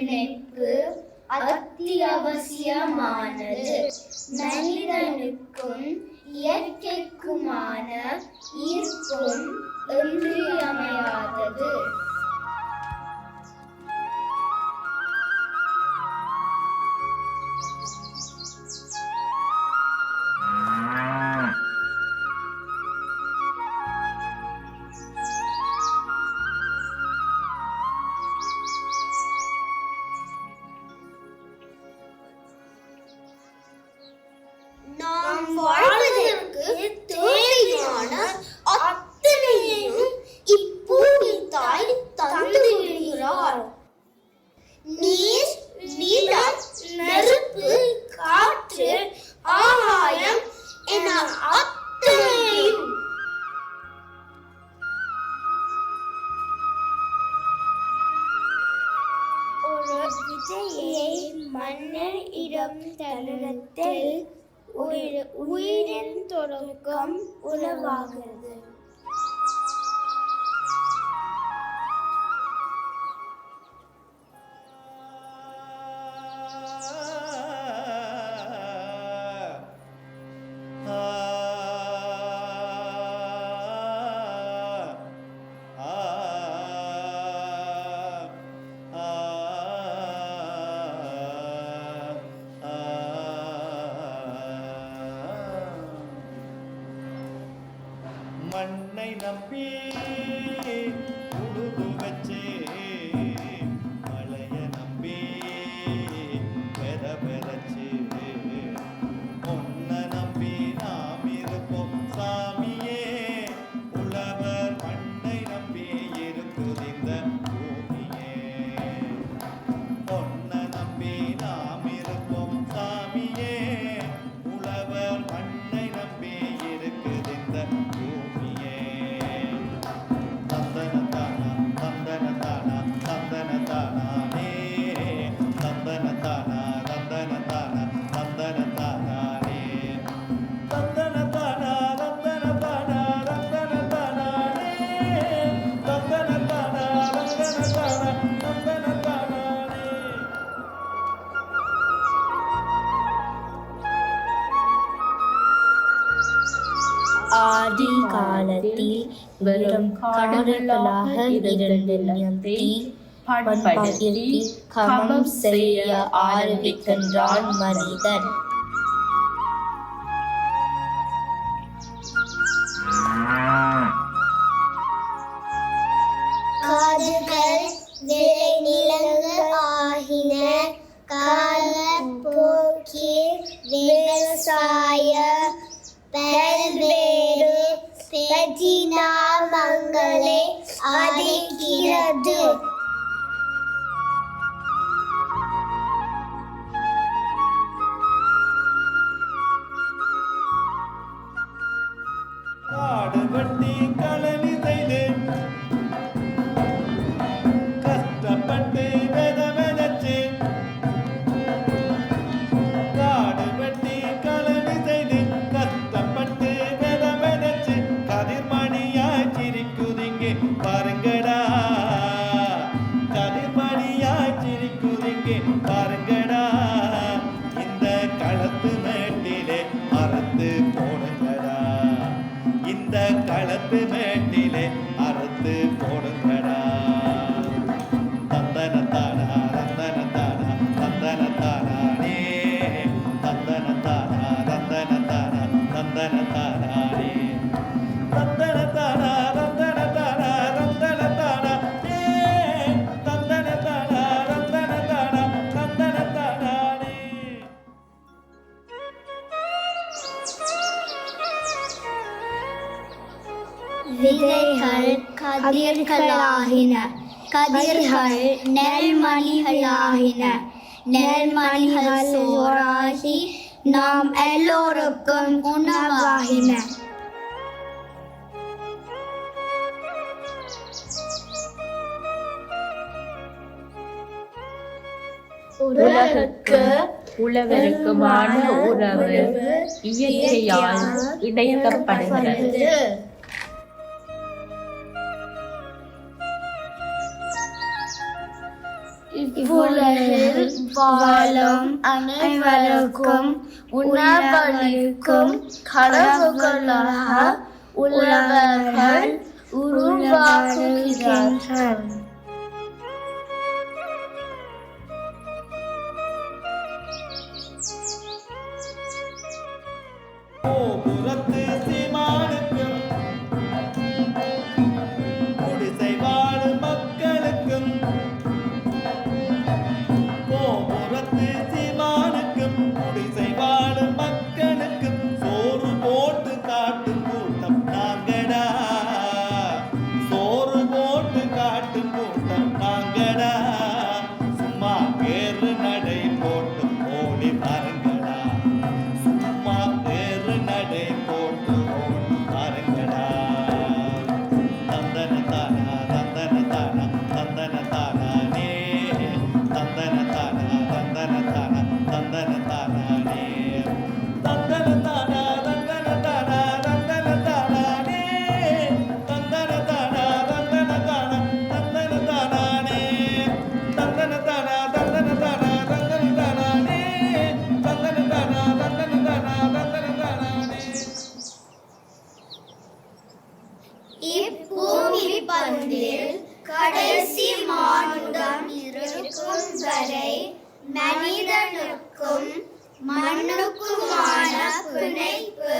ஒருங்கிணைப்பு அத்தியாவசியமானது. மனிதனுக்கும் இயற்கைக்குமான ஈர்ப்பும் இன்றியமையாதது. நாம் வாழ்வதற்கு தேவையான அத்தனையும் இப்பூமி தாய் தந்து விடுகிறார். நீர், நிலம், நெருப்பு, காற்று, ஆகாயம் என அத்தனையும் ஒரு விதையை மன்னர் இடம் தருணத்தில் உயிரின் தொடக்கம் உருவாகிறது. மண்ணை நம்பி உழுது வச்சே, மழைய நம்பி பெற பெறச்சு, ஒன்ன நம்பி நாம் இருப்போம் சாமியே. உழவர் மண்ணை நம்பி இருக்குது இந்த பூமியே. ஒன்ன நம்பி நாம் இருப்போம் சாமியே. உழவர் மண்ணை நம்பி இருக்குது இந்த பூமியே. தந்தனத்தானா தந்தனத்தானா தந்தனத்தானே, தந்தனத்தானா தந்தனத்தானா தந்தனத்தானே, தந்தனத்தானா தந்தனத்தானா தந்தனத்தானே, தந்தனத்தானா தந்தனத்தானா தந்தனத்தானே. ஆதி காலத்தில் வெறும் கடல்களாக இருந்த நிலத்தை பண்படுத்தி கமம் செய்ய ஆரம்பிக்கின்றான் மனிதன். காடுகள் விளைநிலங்கள் ஆகின. காலப்போக்கில் விவசாய பல்வேறு பரிணாமங்களை அடைகிறது. காடு வெட்டி களனி செய்து கஷ்டப்பட்டு விதைச்சு, காடு வெட்டி களனி செய்து கஷ்டப்பட்டு விதைச்சு, கதிர்மணியாய் சிரிக்குதிங்கே பாருங்கடா, கதிர்மணியாய் சிரிக்குதிங்கே பாருங்கடா. இந்த களத்து மேட்டிலே அறுத்து போடுங்கடா, இந்த களத்து மேட்டிலே அறுத்து போடுங்கடா. தந்தனத்தானா தந்தனத்தானா தந்தனத்தானே, தந்தனத்தானா தந்தனத்தானா தந்தனத்தானே, தந்தனத்தானா தந்தனத்தானா தந்தனத்தானே, தந்தனத்தானா தந்தனத்தானா தந்தனத்தானே. விதைகள் கதிர்களாகின. கதிர்கள் நெல்மணிகளாகின. நெல்மணிகள் சோறாகி நாம் எல்லோருக்கும் உணவாகின. உலகுக்கு உழவருக்குமான உறவு இயற்கையால் இணைக்கப்படுகிறது. இவ்வுலகில் வாழும் அனைவருக்கும் உணவளிக்கும் கடவுளாக உழவர்கள் உருவாக்குகின்றனர். கோபுரத்து சீமானுக்கும் குடிசை வாழும் மக்களுக்கும் கோபுரத்து சீமானுக்கும் குடிசை வாழும் மக்களுக்கும் சோறு போட்டு காட்டும் கூட்டம் நாங்கடா. சோறு போட்டு காட்டும் கூட்டம் நாங்கடா. சும்மா பேரு நடை போட்டு ஓடி பாருங்கடா. சும்மா பேரு நடை போட்டு ஓடி பாருங்கடா. தந்தன தானா தந்தன தானா தந்தன தானே தந்தன தானா தந்தன தானா தந்தன தானே தந்தன தானா தந்தன தானா தந்தன தானே தந்தன தானா தந்தன தானா தந்தன தானே தந்தன தானா தந்தன தானா தந்தன தானே தந்தன தானா தந்தன தானா தந்தன தானே. இப்பூமி பந்தில் கடைசி மானுடம் இருக்கும் வரை மனிதனுக்கும் மண்ணுக்குமான பிணைப்பு